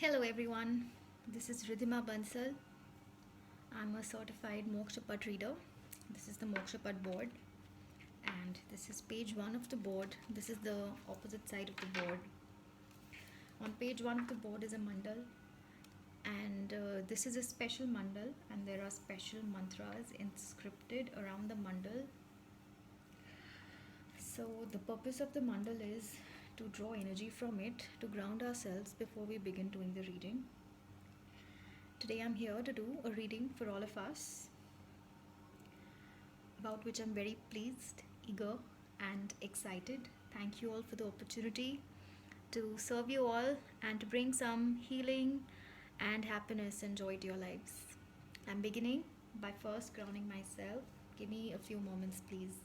Hello everyone, this is Ridhima Bansal. I'm a certified Moksha reader. This is the Moksha board, and this is page 1 of the board. This is the opposite side of the board. On page 1 of the board is a mandal, and this is a special mandal, and there are special mantras inscripted around the mandal. So, the purpose of the mandal is to draw energy from it to ground ourselves before we begin doing the reading. Today I'm here to do a reading for all of us, about which I'm very pleased, eager, and excited. Thank you all for the opportunity to serve you all and to bring some healing and happiness and joy to your lives. I'm beginning by first grounding myself. Give me a few moments, please.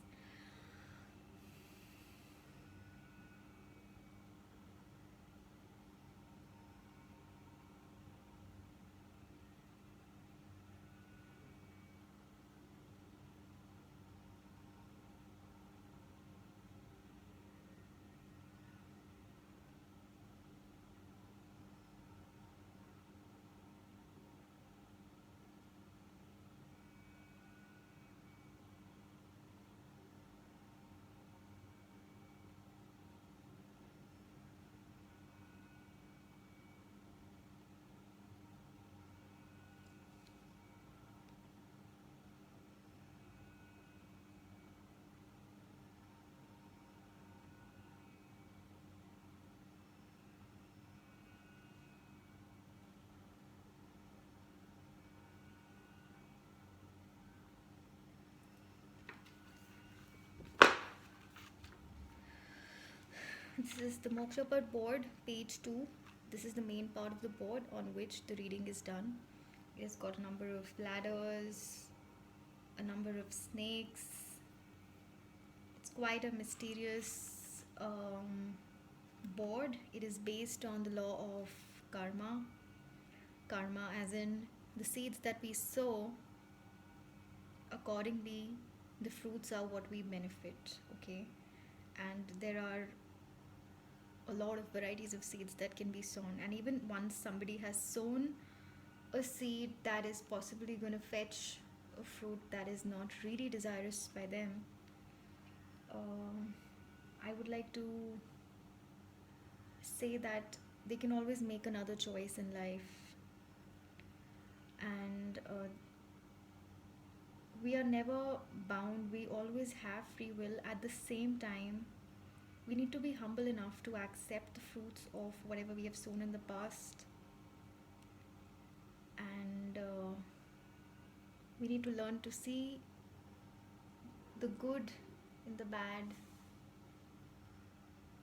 This is the Moksha board, page 2. This is the main part of the board on which the reading is done. It has got a number of ladders, a number of snakes. It's quite a mysterious board. It is based on the law of karma. Karma, as in the seeds that we sow, accordingly, the fruits are what we benefit. Okay, and there are a lot of varieties of seeds that can be sown, and even once somebody has sown a seed that is possibly going to fetch a fruit that is not really desirous by them, I would like to say that they can always make another choice in life, and we are never bound. We always have free will. At the same time, we need to be humble enough to accept the fruits of whatever we have sown in the past, and we need to learn to see the good in the bad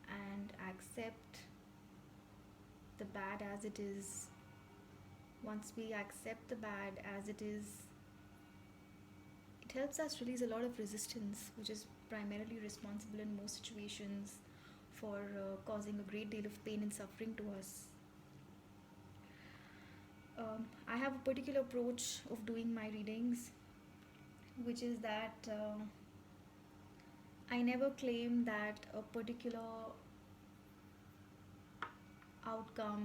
and accept the bad as it is. Once we accept the bad as it is, it helps us release a lot of resistance, which is primarily responsible in most situations for causing a great deal of pain and suffering to us. I have a particular approach of doing my readings, which is that I never claim that a particular outcome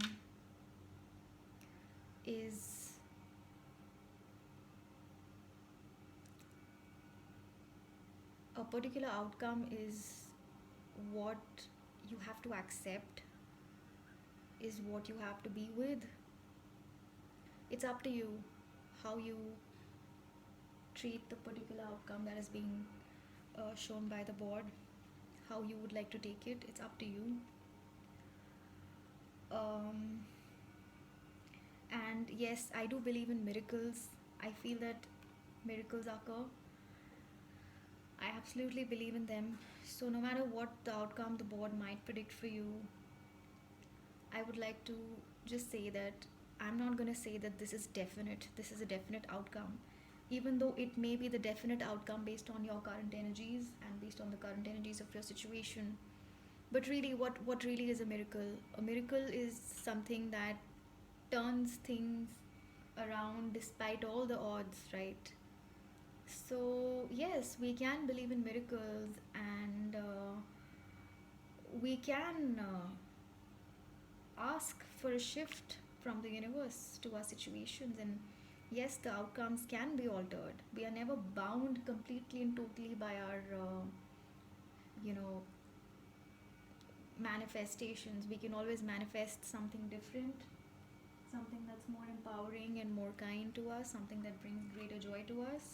is what you have to accept, is what you have to be with. It's up to you how you treat the particular outcome that is being shown by the board, how you would like to take it. It's up to you. Um, and yes, I do believe in miracles. I feel that miracles occur. I absolutely believe in them. So, no matter what the outcome the board might predict for you, I would like to just say that I'm not going to say that this is definite, this is a definite outcome, even though it may be the definite outcome based on your current energies and based on the current energies of your situation. But really, what really is a miracle? A miracle is something that turns things around despite all the odds, right? So, yes, we can believe in miracles, and we can ask for a shift from the universe to our situations, and yes, the outcomes can be altered. We are never bound completely and totally by our you know manifestations. We can always manifest something different, something that's more empowering and more kind to us, something that brings greater joy to us.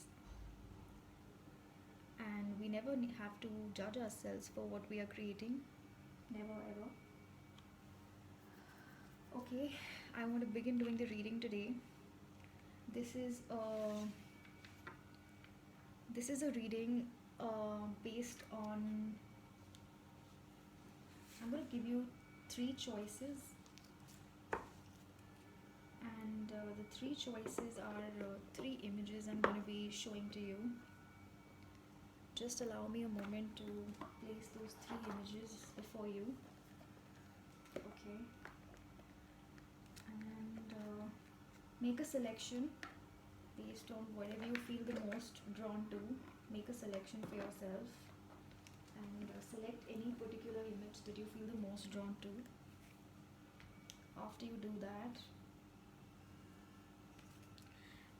And we never have to judge ourselves for what we are creating. Never ever. Okay, I want to begin doing the reading today. This is a reading based on. I'm going to give you three choices, and the three choices are three images I'm going to be showing to you. Just allow me a moment to place those three images before you. Okay. And make a selection based on whatever you feel the most drawn to. Make a selection for yourself and select any particular image that you feel the most drawn to. After you do that,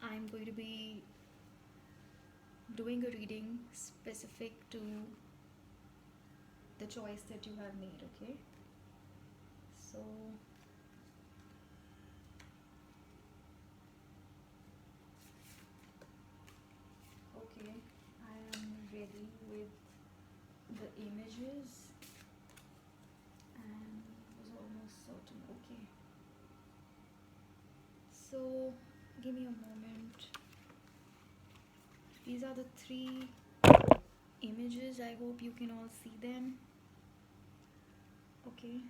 I'm going to be doing a reading specific to the choice that you have made, okay? So okay, I am ready with the images and was almost certain. Okay, so give me a moment. These are the three images. I hope you can all see them. Okay,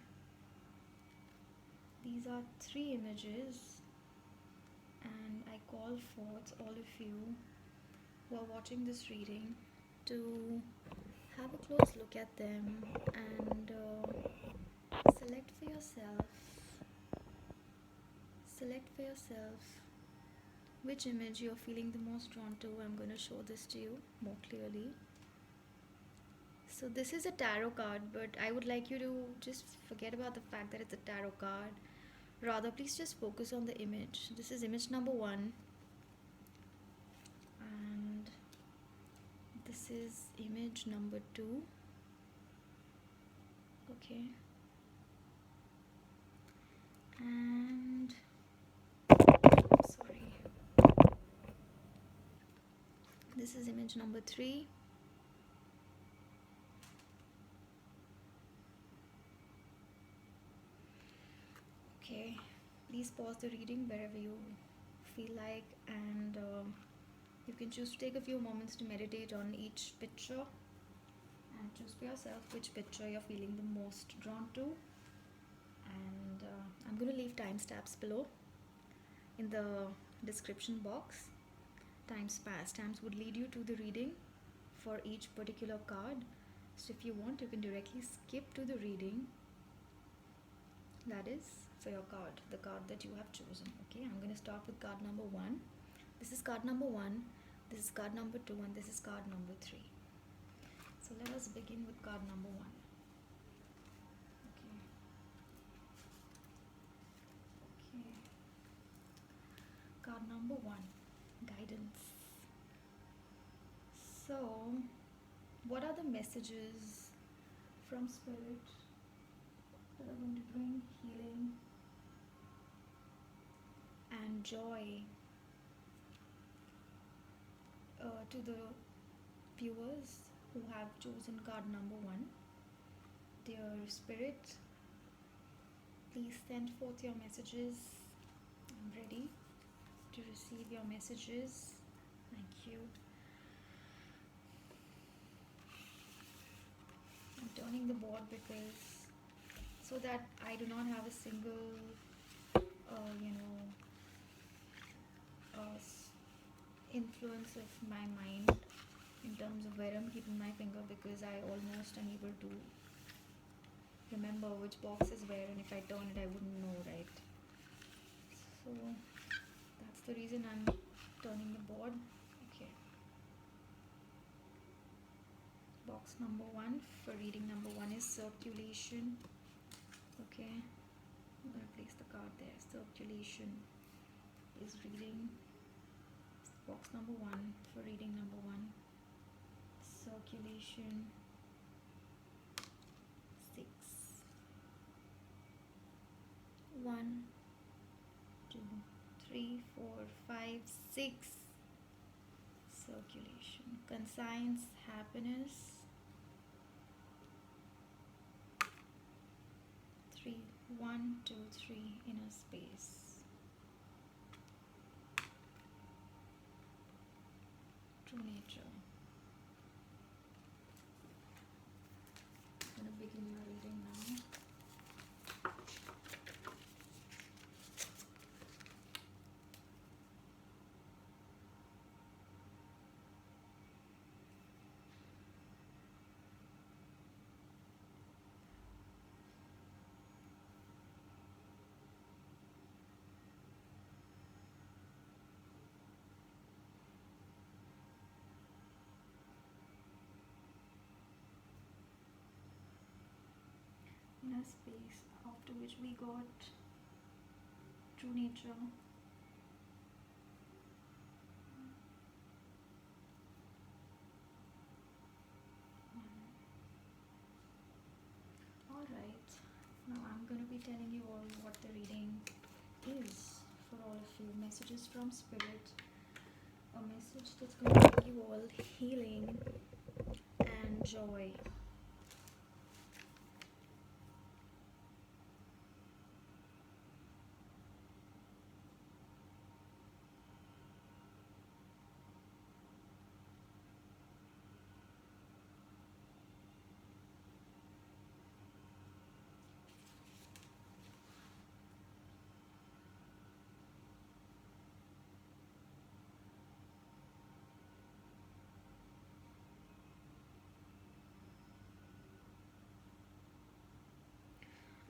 these are three images, and I call forth all of you who are watching this reading to have a close look at them and select for yourself. Select for yourself which image you're feeling the most drawn to. I'm going to show this to you more clearly. So this is a tarot card, but I would like you to just forget about the fact that it's a tarot card. Rather, please just focus on the image. This is image number 1, and this is image number 2. Okay. And sorry. This is image number 3. Okay, please pause the reading wherever you feel like, and you can choose to take a few moments to meditate on each picture and choose for yourself which picture you're feeling the most drawn to. And I'm going to leave timestamps below in the description box. Timestamps would lead you to the reading for each particular card. So if you want, you can directly skip to the reading. That is for your card, the card that you have chosen. Okay, I'm going to start with card number 1. This is card number 1, this is card number 2, and this is card number 3. So let us begin with card number 1. Okay. Okay. Card number 1, guidance. So, what are the messages from Spirit that are going to bring healing and joy to the viewers who have chosen card number 1? Dear Spirit, please send forth your messages. I'm ready to receive your messages. Thank you. I'm turning the board because so that I do not have a single influence of my mind in terms of where I'm keeping my finger, because I almost unable to remember which box is where, and if I turn it I wouldn't know, right? So that's the reason I'm turning the board. Okay. Box number 1 for reading number 1 is circulation. Okay. I'm gonna place the card there. Circulation is reading box number one for reading number one. Circulation 6. 1, 2, 3, 4, 5, 6. Circulation consigns happiness. 3, 1, 2, 3, inner space. True nature. I'm gonna begin your reading now. Inner space, after which we got true nature. Alright, now I'm going to be telling you all what the reading is for all of you. Messages from Spirit. A message that's going to bring you all healing and joy.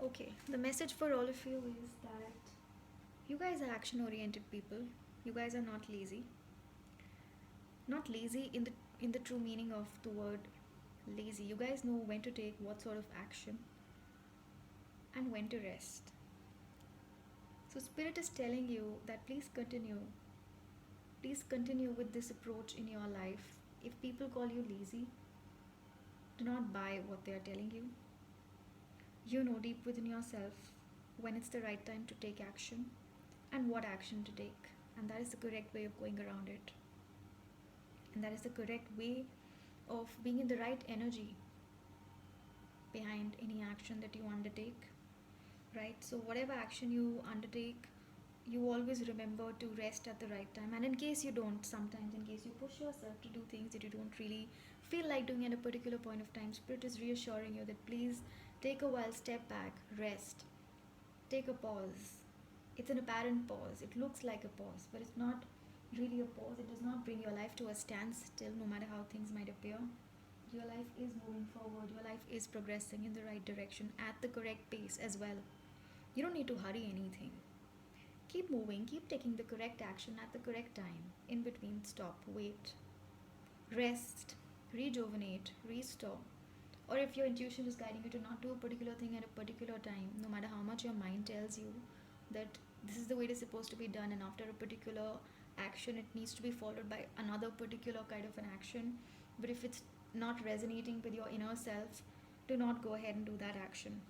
Okay, the message for all of you is that you guys are action oriented people. You guys are not lazy. Not lazy in the true meaning of the word lazy. You guys know when to take what sort of action and when to rest. So Spirit is telling you that please continue. Please continue with this approach in your life. If people call you lazy, do not buy what they are telling you. You know deep within yourself when it's the right time to take action and what action to take. And that is the correct way of going around it. And that is the correct way of being in the right energy behind any action that you undertake. Right? So, whatever action you undertake, you always remember to rest at the right time. And in case you don't, sometimes, in case you push yourself to do things that you don't really feel like doing at a particular point of time, Spirit is reassuring you that please take a while, step back, rest, take a pause. It's an apparent pause. It looks like a pause, but it's not really a pause. It does not bring your life to a standstill, no matter how things might appear. Your life is moving forward. Your life is progressing in the right direction at the correct pace as well. You don't need to hurry anything. Keep moving, keep taking the correct action at the correct time. In between, stop, wait, rest, rejuvenate, restore. Or if your intuition is guiding you to not do a particular thing at a particular time, no matter how much your mind tells you that this is the way it is supposed to be done, and after a particular action, it needs to be followed by another particular kind of an action. But if it's not resonating with your inner self, do not go ahead and do that action.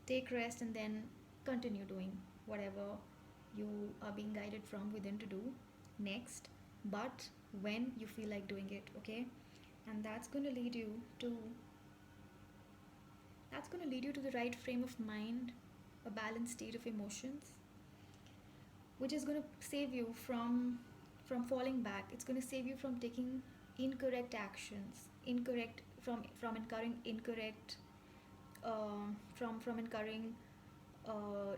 Take rest and then continue doing whatever you are being guided from within to do next, but when you feel like doing it, okay? And that's going to lead you to the right frame of mind, a balanced state of emotions, which is going to save you from falling back. It's going to save you from taking incorrect actions, incorrect from incurring incorrect from incurring uh,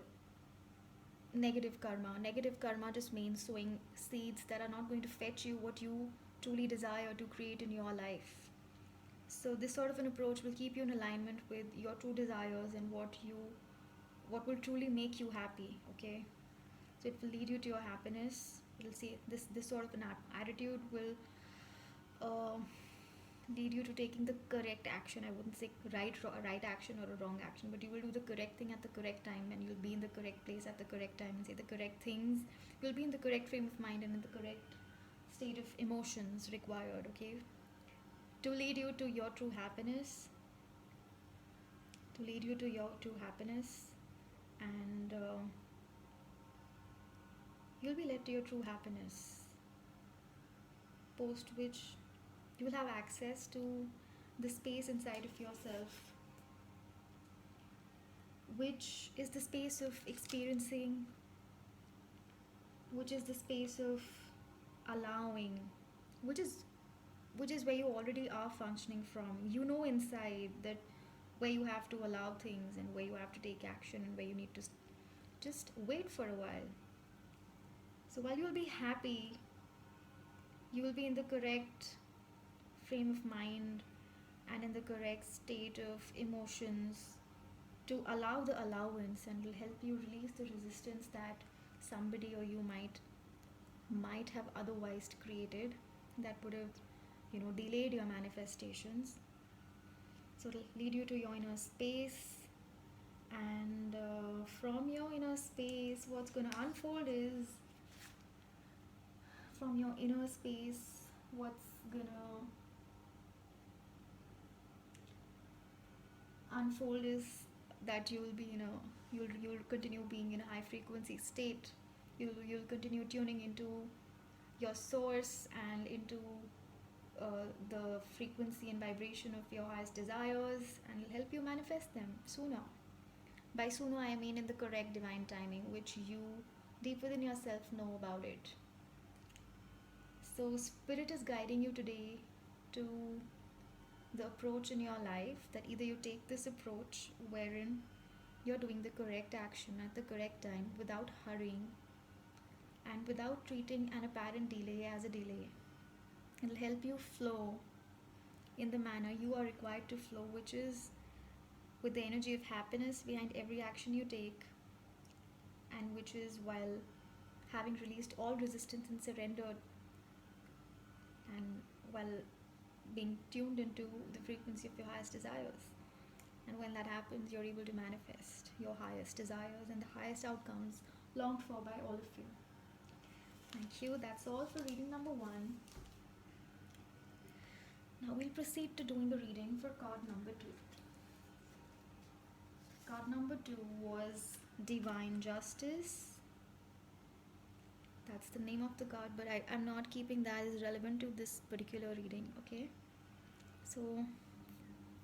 negative karma. Negative karma just means sowing seeds that are not going to fetch you what you truly desire to create in your life. So this sort of an approach will keep you in alignment with your true desires and what will truly make you happy, okay? So it will lead you to your happiness. It'll see this sort of an attitude will uh, lead you to taking the correct action. I wouldn't say right action or a wrong action, but you will do the correct thing at the correct time, and you'll be in the correct place at the correct time and say the correct things. You'll be in the correct frame of mind and in the correct state of emotions required, okay? To lead you to your true happiness, to lead you to your true happiness, and you'll be led to your true happiness, post which you will have access to the space inside of yourself, which is the space of experiencing, which is the space of allowing, which is which is where you already are functioning from. You know inside that where you have to allow things and where you have to take action and where you need to just wait for a while. So while you will be happy, you will be in the correct frame of mind and in the correct state of emotions to allow the allowance, and will help you release the resistance that somebody or you might have otherwise created, that would have, delayed your manifestations. So it'll lead you to your inner space, and from your inner space, what's going to unfold is, from your inner space, what's going to unfold is that you'll continue being in a high frequency state. You'll continue tuning into your source and into the frequency and vibration of your highest desires, and it'll help you manifest them sooner. By sooner, I mean in the correct divine timing, which you deep within yourself know about it. So Spirit is guiding you today to the approach in your life, that either you take this approach wherein you're doing the correct action at the correct time without hurrying and without treating an apparent delay as a delay. It'll help you flow in the manner you are required to flow, which is with the energy of happiness behind every action you take, and which is while having released all resistance and surrendered, and while being tuned into the frequency of your highest desires. And when that happens, you're able to manifest your highest desires and the highest outcomes longed for by all of you. Thank you. That's all for reading number 1. Now we'll proceed to doing the reading for card number 2. Card number 2 was Divine Justice. That's the name of the card, but I'm not keeping that as relevant to this particular reading, okay? So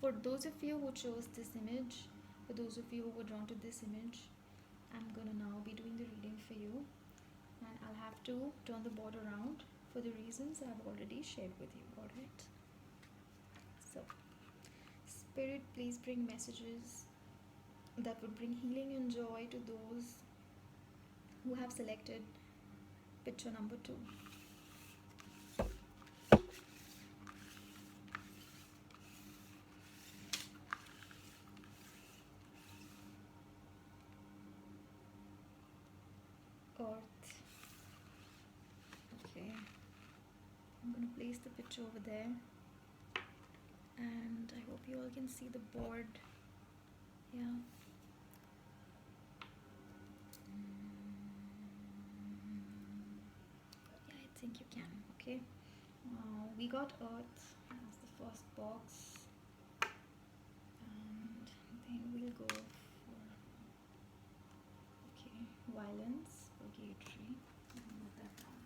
for those of you who chose this image, for those of you who were drawn to this image, I'm gonna now be doing the reading for you, and I'll have to turn the board around for the reasons I've already shared with you, alright? So, Spirit, please bring messages that would bring healing and joy to those who have selected picture number 2. Earth. Okay, I'm gonna place the picture over there, and I hope you all can see the board. Yeah. Yeah, I think you can. Okay. We got Earth as the first box, and then we'll go for violence, purgatory. Note that down.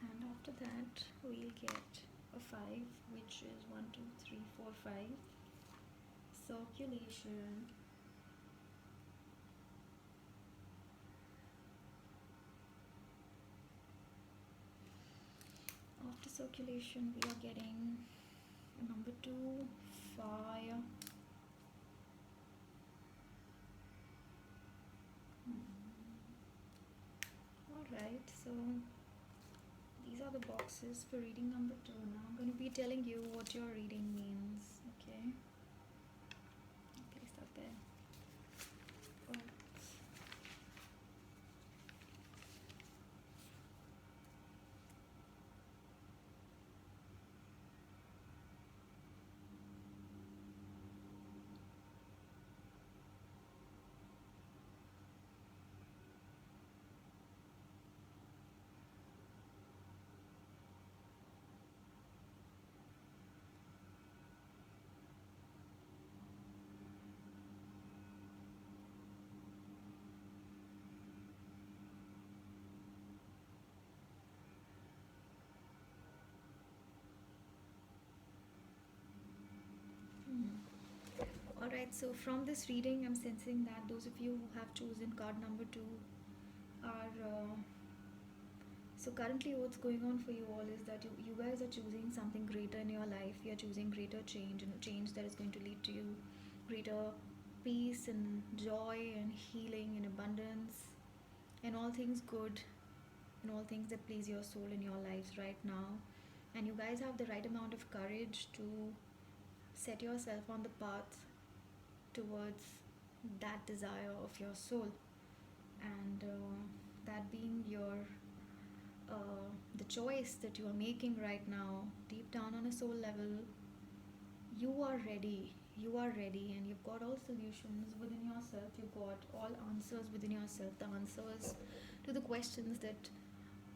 And after that, we'll get a 5, which is 1, 2, 3, 4, 5. Circulation. After circulation, we are getting number 2, fire. Alright, so these are the boxes for reading number two. Now I'm going to be telling you what your reading means. Okay, place that there. Oh. Alright, so from this reading, I'm sensing that those of you who have chosen card number two are. So, currently, what's going on for you all is that you guys are choosing something greater in your life. You're choosing greater change, and change that is going to lead to you greater peace and joy and healing and abundance and all things good and all things that please your soul in your lives right now. And you guys have the right amount of courage to set yourself on the path towards that desire of your soul, and that being your the choice that you are making right now, deep down on a soul level, you are ready. You are ready, and you've got all solutions within yourself. You've got all answers within yourself. The answers to the questions that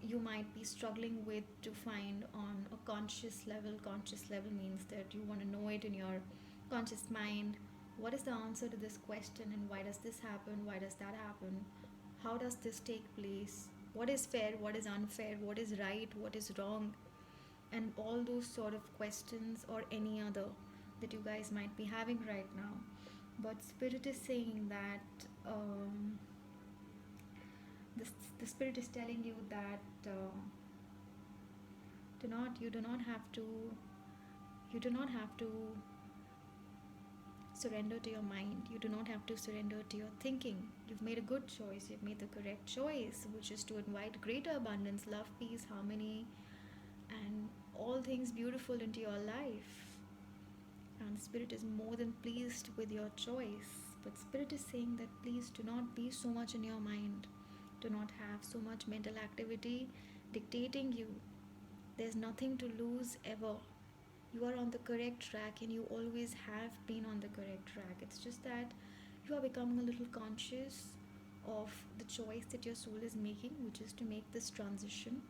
you might be struggling with to find on a conscious level. Conscious level means that you want to know it in your conscious mind. What is the answer to this question, and why does this happen? Why does that happen? How does this take place? What is fair? What is unfair? What is right? What is wrong? And all those sort of questions, or any other that you guys might be having right now. But Spirit is saying that the, the Spirit is telling you that you do not have to surrender to your mind. You do not have to surrender to your thinking. You've made a good choice. You've made the correct choice, which is to invite greater abundance, love, peace, harmony, and all things beautiful into your life. And Spirit is more than pleased with your choice. But Spirit is saying that please do not be so much in your mind. Do not have so much mental activity dictating you. There's nothing to lose ever. You are on the correct track, and you always have been on the correct track. It's just that you are becoming a little conscious of the choice that your soul is making, which is to make this transition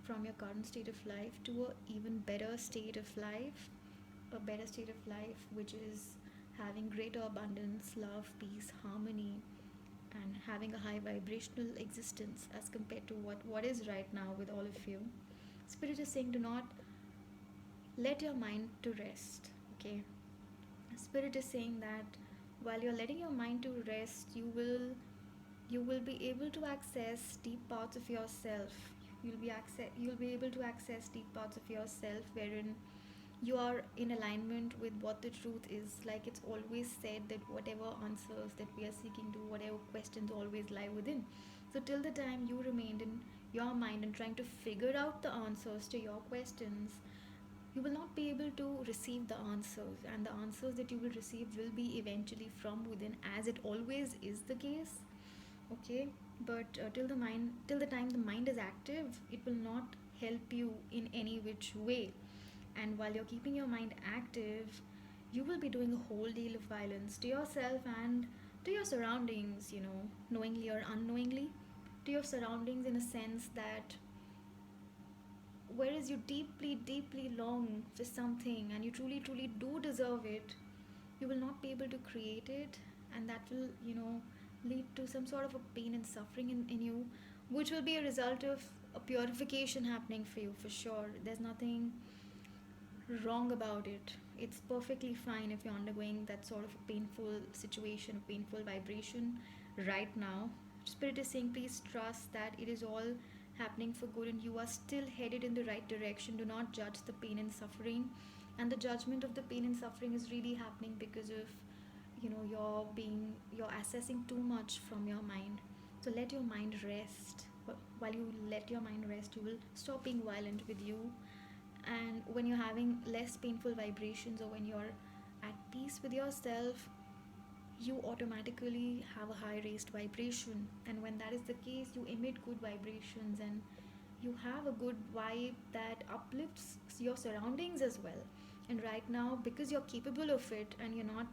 from your current state of life to a even better state of life. A better state of life which is having greater abundance, love, peace, harmony, and having a high vibrational existence as compared to what is right now with all of you. Spirit is saying, do not let your mind to rest. Okay, Spirit is saying that while you're letting your mind to rest, you will be able to access deep parts of yourself. You'll be able to access deep parts of yourself wherein you are in alignment with what the truth is. Like it's always said that whatever answers that we are seeking to, whatever questions always lie within. So till the time you remained in your mind and trying to figure out the answers to your questions, you will not be able to receive the answers, and the answers that you will receive will be eventually from within, as it always is the case. Okay, but till the time the mind is active, it will not help you in any which way. And while you're keeping your mind active, you will be doing a whole deal of violence to yourself and to your surroundings, knowingly or unknowingly, to your surroundings, in a sense that whereas you deeply, deeply long for something and you truly, truly do deserve it, you will not be able to create it, and that will, lead to some sort of a pain and suffering in you, which will be a result of a purification happening for you for sure. There's nothing wrong about it. It's perfectly fine if you're undergoing that sort of a painful situation, a painful vibration right now. Spirit is saying, please trust that it is all happening for good and you are still headed in the right direction. Do not judge the pain and suffering. And the judgment of the pain and suffering is really happening because of, you're assessing too much from your mind. So let your mind rest. while you let your mind rest, you will stop being violent with you. And when you're having less painful vibrations, or when you're at peace with yourself, you automatically have a high raised vibration. And when that is the case, you emit good vibrations, and you have a good vibe that uplifts your surroundings as well. And right now, because you're capable of it, and you're not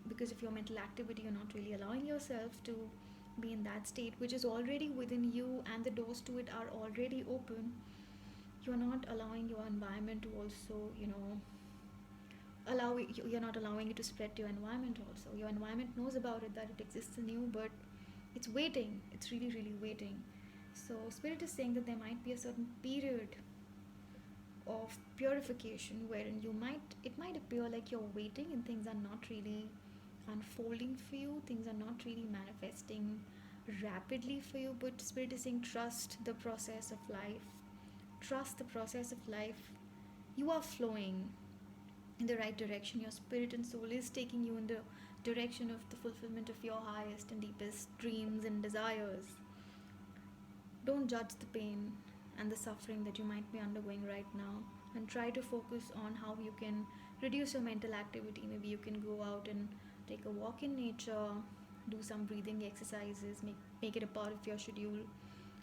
because of your mental activity, you're not really allowing yourself to be in that state, which is already within you, and the doors to it are already open. You're not allowing your environment to also, you're not allowing it to spread to your environment also. Your environment knows about it, that it exists in you, but it's waiting. It's really, really waiting. So spirit is saying that there might be a certain period of purification wherein it might appear like you're waiting and things are not really unfolding for you, things are not really manifesting rapidly for you, but spirit is saying trust the process of life. Trust the process of life. You are flowing in the right direction. Your spirit and soul is taking you in the direction of the fulfillment of your highest and deepest dreams and desires. Don't judge the pain and the suffering that you might be undergoing right now, and try to focus on how you can reduce your mental activity. Maybe you can go out and take a walk in nature, do some breathing exercises, make it a part of your schedule,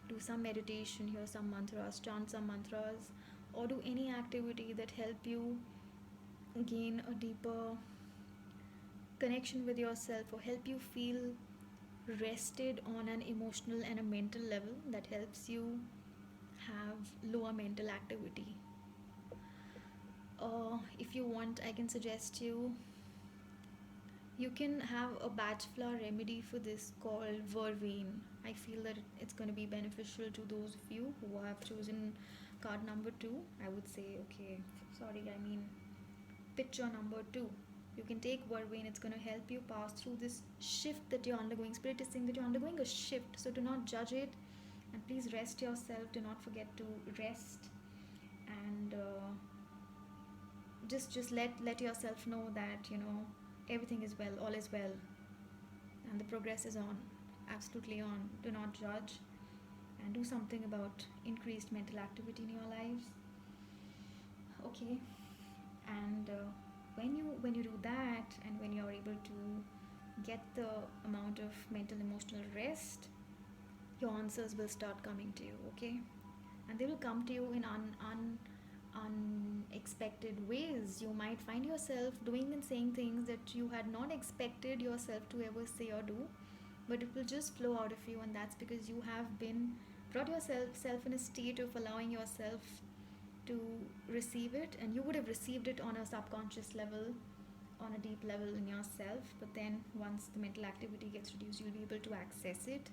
do some meditation, hear some mantras, chant some mantras, or do any activity that help you gain a deeper connection with yourself, or help you feel rested on an emotional and a mental level, that helps you have lower mental activity. If you want, I can suggest you can have a bachelor remedy for this called vervain. I feel that it's going to be beneficial to those of you who have chosen card number 2. I would say, okay, sorry, I mean picture number 2. You can take vervain. It's going to help you pass through this shift that you're undergoing. Spirit is saying that you're undergoing a shift, so do not judge it, and please rest yourself. Do not forget to rest, and just let yourself know that everything is well, all is well, and the progress is on, absolutely on. Do not judge, and do something about increased mental activity in your lives. Okay, and when you do that, and when you're able to get the amount of mental emotional rest, your answers will start coming to you. Okay, and they will come to you in unexpected ways. You might find yourself doing and saying things that you had not expected yourself to ever say or do, but it will just flow out of you, and that's because you have been brought yourself in a state of allowing yourself to receive it. And you would have received it on a subconscious level, on a deep level in yourself, but then once the mental activity gets reduced, you'll be able to access it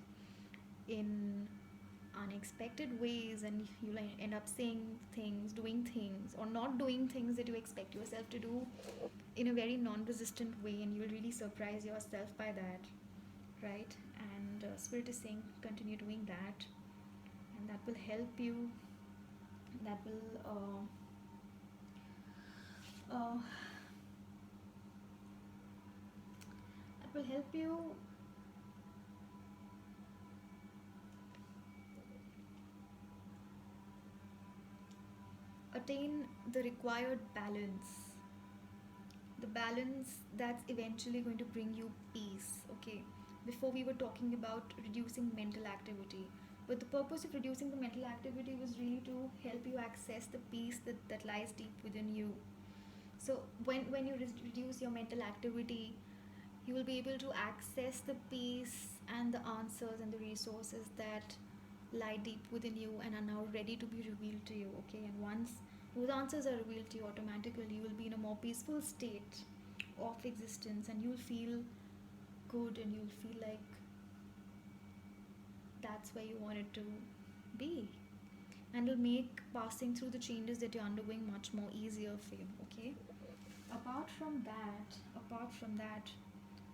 in unexpected ways, and you'll end up saying things, doing things, or not doing things that you expect yourself to do in a very non-resistant way, and you'll really surprise yourself by that, right? And spirit is saying continue doing that, and that will help you. That uh, that will help you attain the required balance, the balance that's eventually going to bring you peace. Okay, before we were talking about reducing mental activity, but the purpose of reducing the mental activity was really to help you access the peace that lies deep within you. So when you reduce your mental activity, you will be able to access the peace and the answers and the resources that lie deep within you and are now ready to be revealed to you. Okay, and once those answers are revealed to you, automatically you will be in a more peaceful state of existence, and you'll feel good, and you'll feel like that's where you wanted to be, and it'll make passing through the changes that you're undergoing much more easier for you. Okay, apart from that,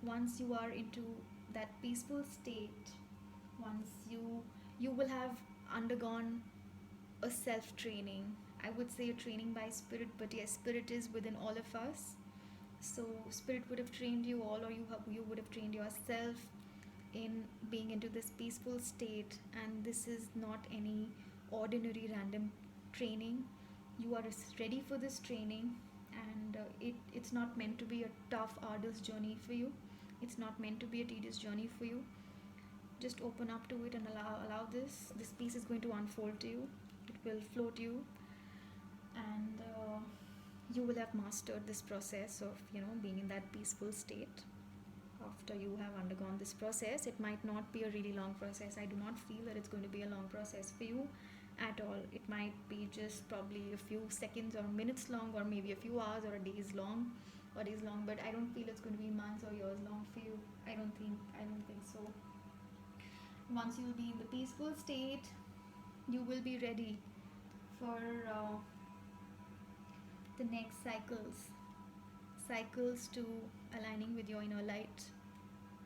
once you are into that peaceful state, once you will have undergone a self training. I would say a training by spirit, but yes, spirit is within all of us. So spirit would have trained you all, or you would have trained yourself in being into this peaceful state, and this is not any ordinary random training. You are ready for this training, and it's not meant to be a tough, arduous journey for you. It's not meant to be a tedious journey for you. Just open up to it and allow this piece is going to unfold to you. It will flow to you, and you will have mastered this process of being in that peaceful state. After you have undergone this process, it might not be a really long process. I do not feel that it's going to be a long process for you at all. It might be just probably a few seconds or minutes long, or maybe a few hours or a days long, but I don't feel it's going to be months or years long for you. I don't think so. Once you'll be in the peaceful state, you will be ready for the next cycles to aligning with your inner light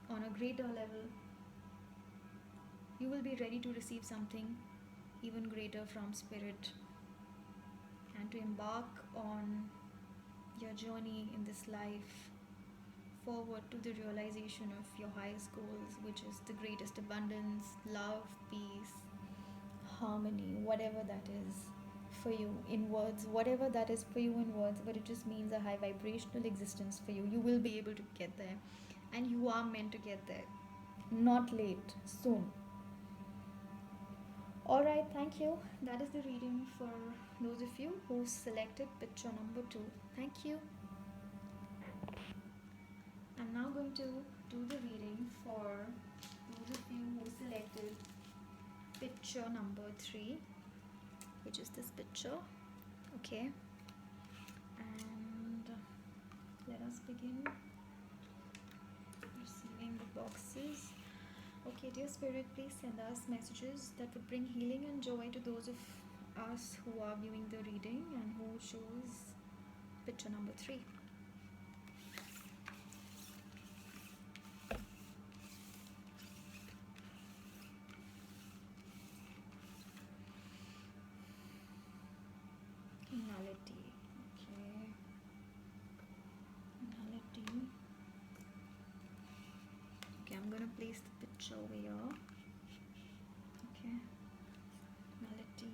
on a greater level. You will be ready to receive something even greater from spirit, and to embark on your journey in this life forward to the realization of your highest goals, which is the greatest abundance, love, peace, harmony, whatever that is for you in words, whatever that is for you in words, but it just means a high vibrational existence for you. You will be able to get there, and you are meant to get there. Not late, soon. Alright, thank you. That is the reading for those of you who selected picture number 2. Thank you. I'm now going to do the reading for those of you who selected picture number 3, which is this picture. Okay, and let us begin receiving the boxes. Okay, dear Spirit, please send us messages that would bring healing and joy to those of us who are viewing the reading and who chose picture number 3. Nullity. Okay. Nullity. Okay, I'm gonna place the picture over here. Okay. Nullity.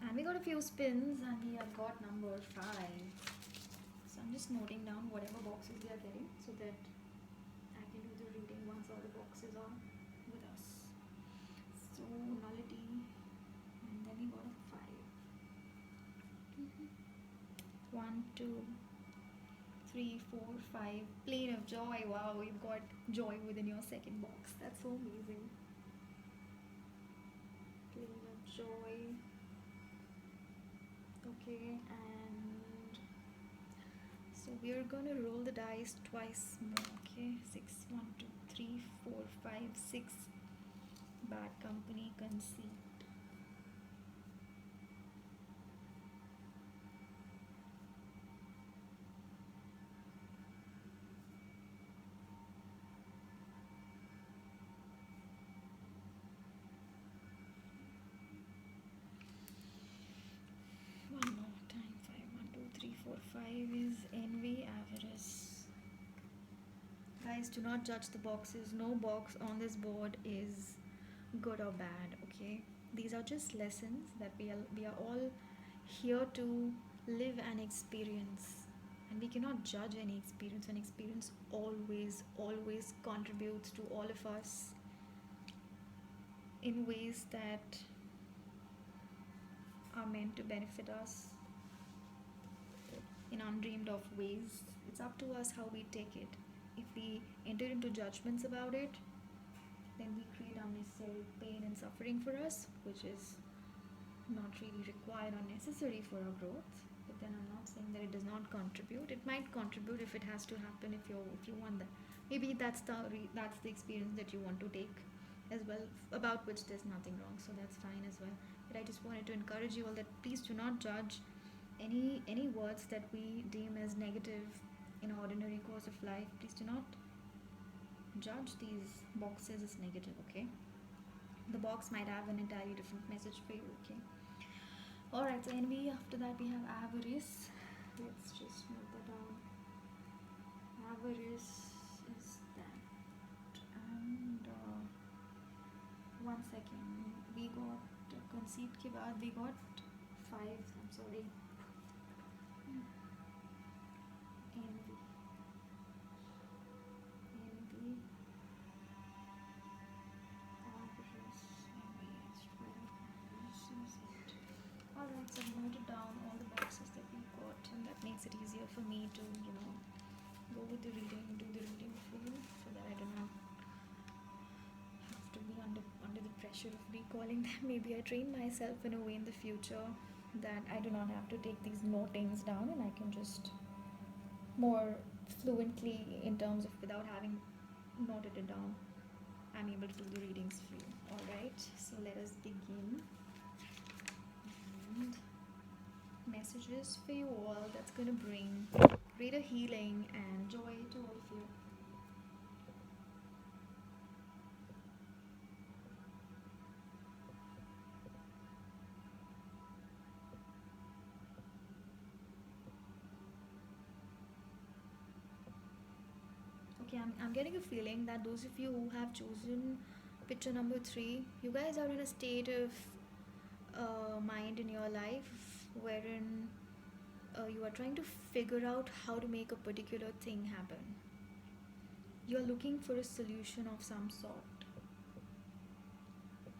And we got a few spins, and we have got number 5. So I'm just noting down whatever boxes we are getting so that I can do the reading once all the boxes are with us. So nullity, and then we got a 5. 1, 2, 3, 4, 5. Plane of joy. Wow, you've got joy within your second box. That's so amazing. Plane of joy. Okay, and so we are gonna roll the dice twice more. Okay, 6, 1, 2, 3, 4, 5, 6. Bad company, conceit. One more time. 5, 1, 2, 3, 4, 5 is envy, avarice. Guys, do not judge the boxes. No box on this board is good or bad. Okay, these are just lessons that we are all here to live and experience, and we cannot judge any experience. An experience always contributes to all of us in ways that are meant to benefit us in undreamed of ways. It's up to us how we take it. If we enter into judgments about it, then we create unnecessary pain and suffering for us, which is not really required or necessary for our growth. But then I'm not saying that it does not contribute. It might contribute if it has to happen, if you want that. Maybe that's the experience that you want to take as well, about which there's nothing wrong, so that's fine as well. But I just wanted to encourage you all that please do not judge any words that we deem as negative in ordinary course of life. Please do not judge these boxes as negative. Okay, the box might have an entirely different message for you. Okay, alright, so envy. After that we have avarice. Let's just note that down. Avarice is that, conceit के बाद we got 5. I'm sorry. Envy. Envy. Avarice. Envy. Alright, so I've noted down all the boxes that we got, and that makes it easier for me to, go with the reading, do the reading for you, so that I do not have to be under the pressure of recalling them. Maybe I train myself in a way in the future that I do not have to take these notings down, and I can just more fluently, in terms of without having noted it down, I'm able to do the readings for you. Alright, so let us begin. And messages for you all that's going to bring greater healing and joy to all of you. Okay, I'm getting a feeling that those of you who have chosen picture number 3, you guys are in a state of mind in your life wherein you are trying to figure out how to make a particular thing happen. You're looking for a solution of some sort.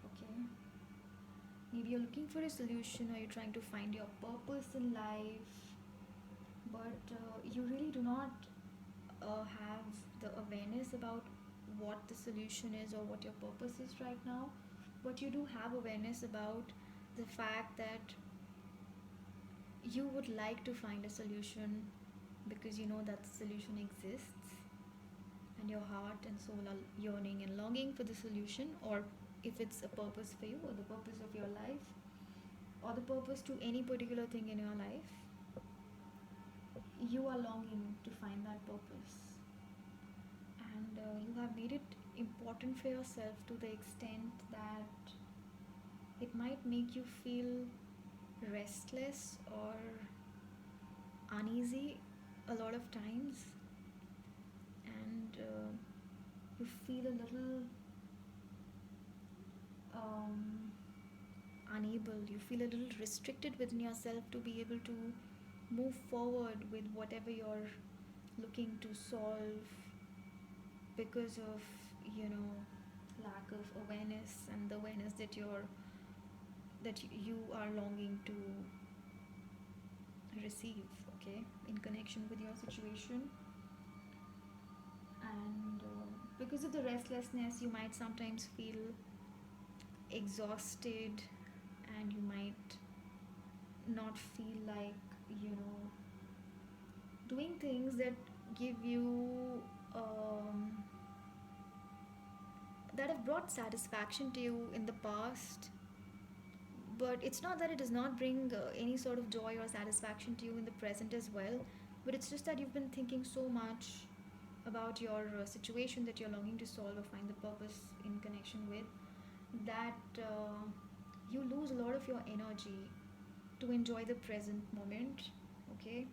Okay, maybe you're looking for a solution, or you're trying to find your purpose in life, but you really do not have the awareness about what the solution is or what your purpose is right now. But you do have awareness about the fact that you would like to find a solution, because you know that the solution exists, and your heart and soul are yearning and longing for the solution, or if it's a purpose for you, or the purpose of your life, or the purpose to any particular thing in your life, you are longing to find that purpose, and you have made it important for yourself to the extent that it might make you feel restless or uneasy a lot of times, and you feel a little um, unable, you feel a little restricted within yourself to be able to move forward with whatever you're looking to solve, because of lack of awareness, and the awareness that you are longing to receive, okay, in connection with your situation. And because of the restlessness, you might sometimes feel exhausted, and you might not feel like doing things that give you that have brought satisfaction to you in the past. But it's not that it does not bring any sort of joy or satisfaction to you in the present as well, but it's just that you've been thinking so much about your situation that you're longing to solve or find the purpose in connection with, that you lose a lot of your energy to enjoy the present moment. Okay,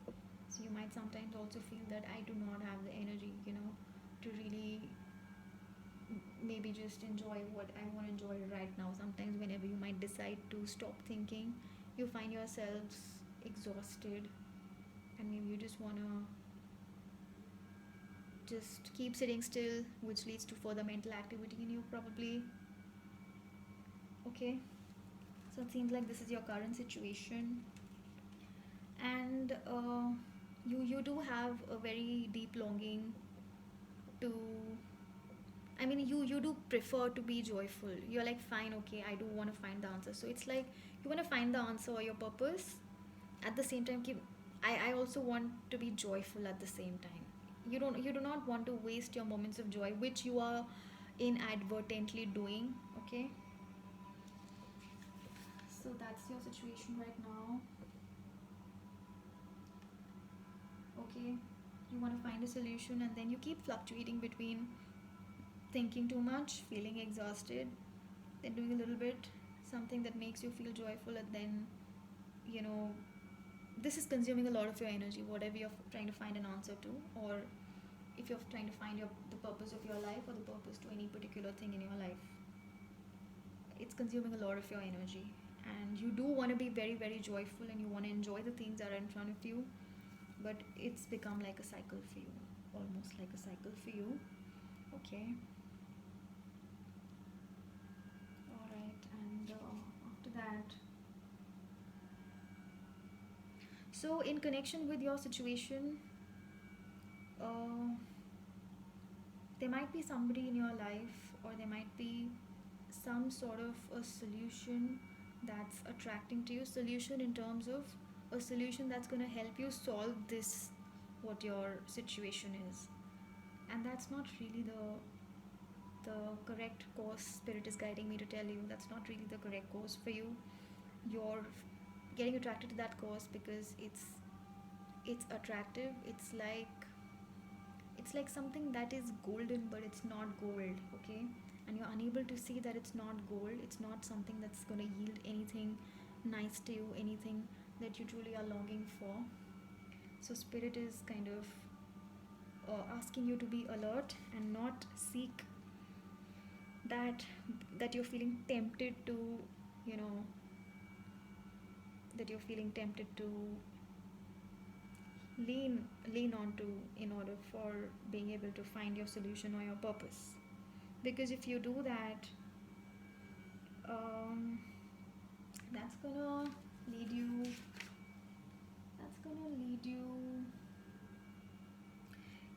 so you might sometimes also feel that I do not have the energy to really maybe just enjoy what I want to enjoy right now. Sometimes whenever you might decide to stop thinking, you find yourselves exhausted, and maybe you just want to just keep sitting still, which leads to further mental activity in you probably. Okay, so it seems like this is your current situation, and you do have a very deep longing to, I mean, you do prefer to be joyful. You're like, fine, okay, I do want to find the answer. So it's like you want to find the answer or your purpose. At the same time, I also want to be joyful at the same time. You do not want to waste your moments of joy, which you are inadvertently doing. Okay. So that's your situation right now. Okay. You want to find a solution, and then you keep fluctuating between thinking too much, feeling exhausted, then doing a little bit something that makes you feel joyful, and then you know this is consuming a lot of your energy, whatever you're trying to find an answer to, or if you're trying to find the purpose of your life, or the purpose to any particular thing in your life, it's consuming a lot of your energy. and you do want to be very, very joyful, and you want to enjoy the things that are in front of you, but it's become like a cycle for you, almost like a cycle for you. Okay, all right, and after that, so in connection with your situation, uh, there might be somebody in your life, or there might be some sort of a solution that's attracting to you. Solution in terms of a solution that's going to help you solve this, what your situation is. And that's not really the correct course. Spirit is guiding me to tell you that's not really the correct course for you. You're getting attracted to that course because it's attractive. It's like something that is golden, but it's not gold. Okay, and you're unable to see that it's not gold. It's not something that's going to yield anything nice to you, anything that you truly are longing for. So spirit is kind of asking you to be alert and not seek that, that you're feeling tempted to, you know, that you're feeling tempted to lean lean onto in order for being able to find your solution or your purpose. Because if you do that, um, that's gonna lead you that's gonna lead you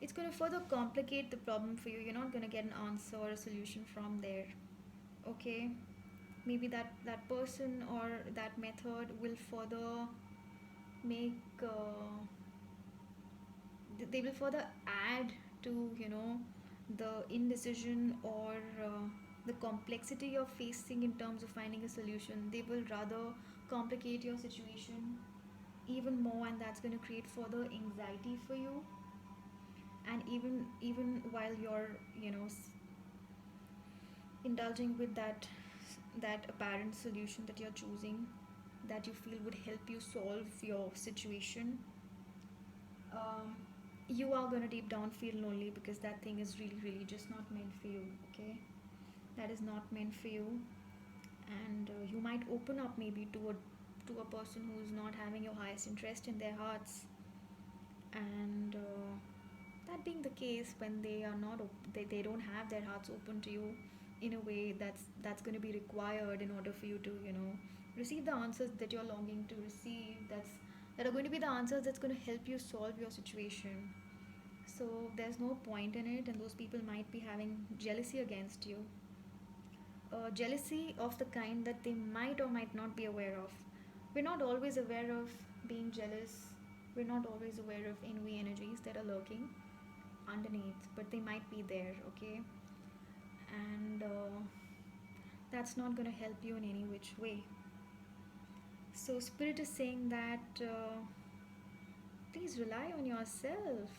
it's gonna further complicate the problem for you. You're not gonna get an answer or a solution from there. Okay, maybe that person or that method will further make they will further add to, you know, the indecision or the complexity you're facing in terms of finding a solution. They will rather complicate your situation even more, and that's going to create further anxiety for you. And even while you're, you know, indulging with that apparent solution that you're choosing, that you feel would help you solve your situation, um, you are gonna deep down feel lonely because that thing is really, really just not meant for you. Okay, that is not meant for you, and you might open up maybe to a person who's not having your highest interest in their hearts, and that being the case, when they are not they don't have their hearts open to you in a way that's going to be required in order for you to, you know, receive the answers that you're longing to receive, that are going to be the answers that's going to help you solve your situation. So there's no point in it, and those people might be having jealousy against you, jealousy of the kind that they might or might not be aware of. We're not always aware of being jealous, we're not always aware of envy energies that are lurking underneath, but they might be there. Okay, and that's not going to help you in any which way. So spirit is saying that please rely on yourself.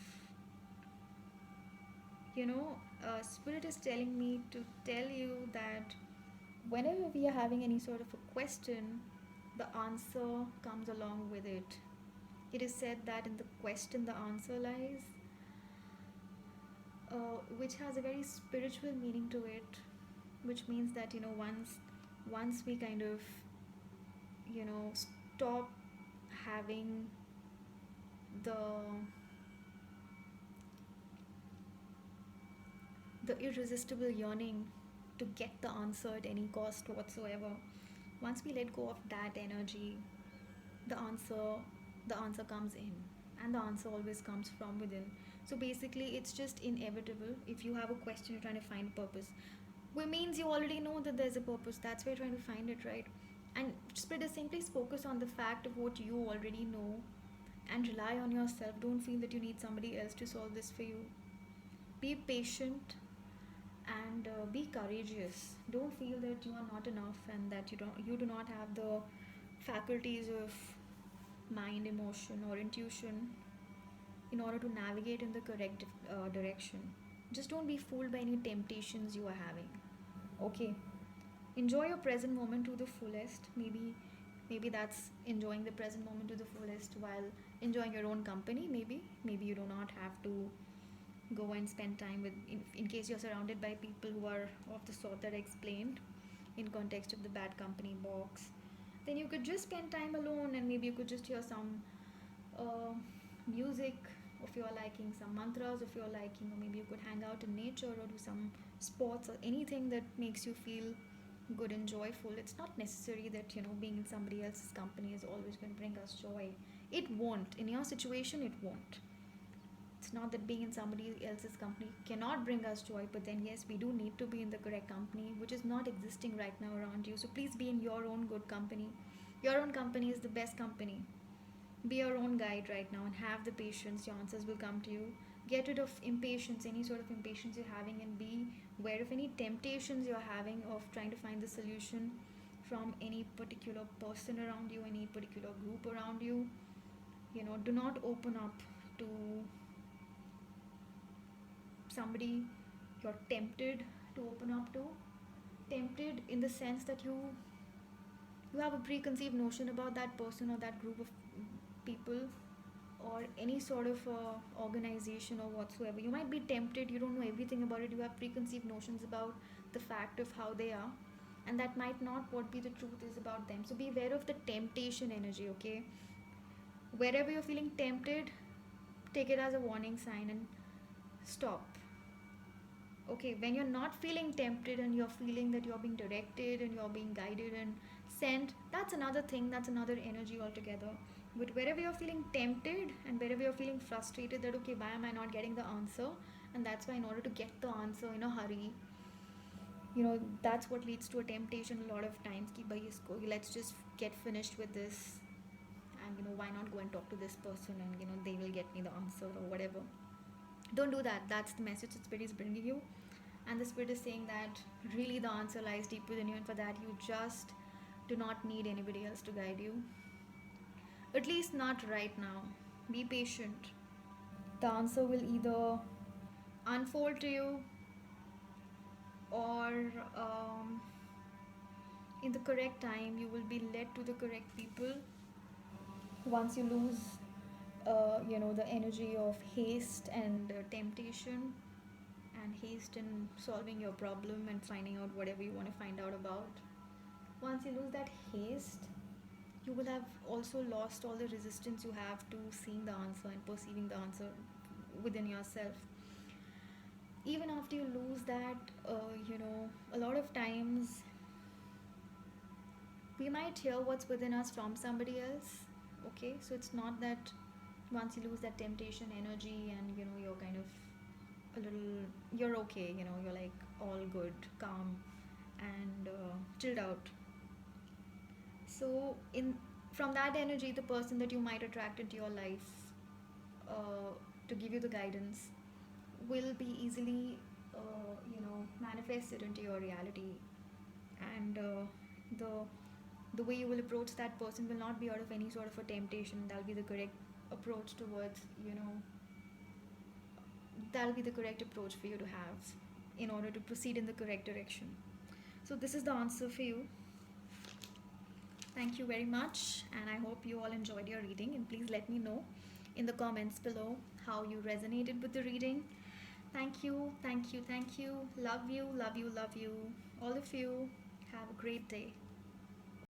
You know, spirit is telling me to tell you that whenever we are having any sort of a question, the answer comes along with it. It is said that in the question the answer lies, which has a very spiritual meaning to it, which means that, you know, once we kind of, you know, stop having the irresistible yearning to get the answer at any cost whatsoever, once we let go of that energy, the answer the answer comes in, and the answer always comes from within. So basically it's just inevitable. If you have a question, you're trying to find purpose, which means you already know that there's a purpose. That's why you're trying to find it, right? And spread the simply focus on the fact of what you already know, and rely on yourself. Don't feel that you need somebody else to solve this for you. Be patient, and be courageous. Don't feel that you are not enough, and that you do not have the faculties of mind, emotion, or intuition in order to navigate in the correct direction. Just don't be fooled by any temptations you are having. Okay, enjoy your present moment to the fullest. Maybe that's enjoying the present moment to the fullest while enjoying your own company. Maybe you do not have to go and spend time with, in case you're surrounded by people who are of the sort that I explained in context of the bad company box. then you could just spend time alone, and maybe you could just hear some uh, music of your liking, some mantras of your liking, or maybe you could hang out in nature or do some sports or anything that makes you feel good and joyful. It's not necessary that, being in somebody else's company is always going to bring us joy. It won't. In your situation, it won't. It's not that being in somebody else's company cannot bring us joy, but then yes, we do need to be in the correct company, which is not existing right now around you. So please be in your own good company. Your own company is the best company. Be your own guide right now and have the patience. Your answers will come to you. Get rid of impatience, any sort of impatience you're having, and be aware of any temptations you're having of trying to find the solution from any particular person around you, any particular group around you. Do not open up to somebody you're tempted to open up to. Tempted in the sense that you have a preconceived notion about that person or that group of people, or any sort of organization or whatsoever. You might be tempted, you don't know everything about it, you have preconceived notions about the fact of how they are, and that might not what be the truth is about them. So be aware of the temptation energy, okay? Wherever you're feeling tempted, take it as a warning sign and stop. Okay, when you're not feeling tempted and you're feeling that you're being directed and you're being guided and sent, that's another thing, that's another energy altogether. But wherever you're feeling tempted and wherever you're feeling frustrated that, okay, why am I not getting the answer, and that's why in order to get the answer in a hurry, that's what leads to a temptation a lot of times. Ki bhai isko, let's just get finished with this, and why not go and talk to this person, and they will get me the answer or whatever. Don't do that. That's the message that spirit is bringing you, and the spirit is saying that really the answer lies deep within you, and for that you just do not need anybody else to guide you, at least not right now. Be patient. The answer will either unfold to you, or in the correct time you will be led to the correct people. Once you lose the energy of haste and temptation, and haste in solving your problem and finding out whatever you want to find out about, once you lose that haste, you will have also lost all the resistance you have to seeing the answer and perceiving the answer within yourself. Even after you lose that, a lot of times we might hear what's within us from somebody else. Okay, so it's not that once you lose that temptation energy and you're kind of a little, you're okay, you're like all good, calm, and chilled out. So in from that energy, the person that you might attract into your life uh, to give you the guidance will be easily manifested into your reality, and the the way you will approach that person will not be out of any sort of a temptation. That'll be the correct approach towards, that'll be the correct approach for you to have in order to proceed in the correct direction. So this is the answer for you. Thank you very much, and I hope you all enjoyed your reading. And please let me know in the comments below how you resonated with the reading. Thank you, thank you, thank you. Love you, love you, love you. All of you. Have a great day.